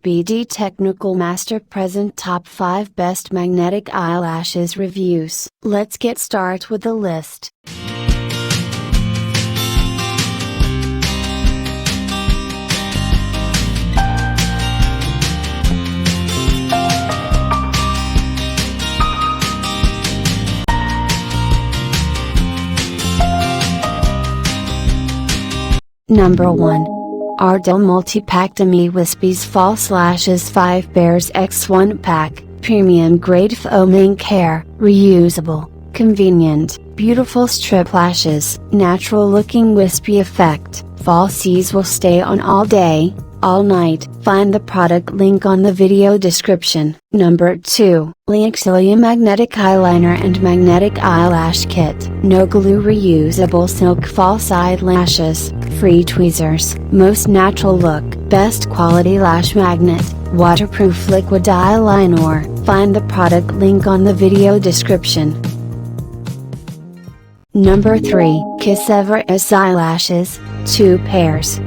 Speedy Technical Master present top 5 best magnetic eyelashes reviews. Let's get started with the list. Number 1. Ardell Multi-Pack Wispy's False Lashes 5 Pairs X1 Pack, Premium Grade Faux Mink Hair, Reusable, Convenient, Beautiful Strip Lashes, Natural Looking Wispy Effect, Falsies will stay on all day, all night. Find the product link on the video description. Number 2. Reusable Magnetic Eyeliner and Magnetic Eyelash Kit. No glue, reusable silk false eyelashes, free tweezers, most natural look, best quality lash magnet, waterproof liquid eyeliner. Find the product link on the video description. Number 3. Kiss Everest Eyelashes, 2 pairs.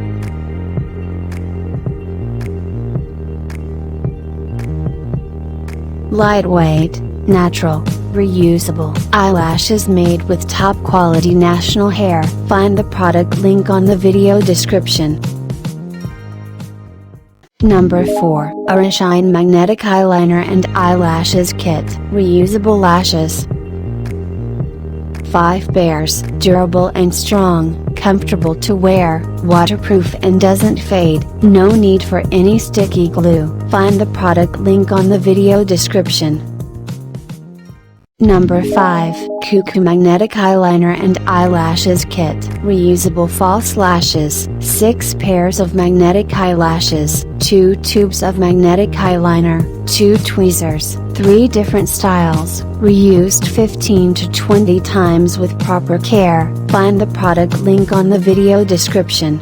Lightweight, natural, reusable eyelashes made with top quality natural hair. Find the product link on the video description. Number 4. Shine Magnetic Eyeliner and Eyelashes Kit. Reusable lashes. 5 pairs. Durable and strong, comfortable to wear, waterproof and doesn't fade. No need for any sticky glue. Find the product link on the video description. Number 5. Cuckoo Magnetic Eyeliner and Eyelashes Kit. Reusable false lashes. 6 pairs of magnetic eyelashes, 2 tubes of magnetic eyeliner, 2 tweezers, 3 different styles, reused 15 to 20 times with proper care. Find the product link on the video description.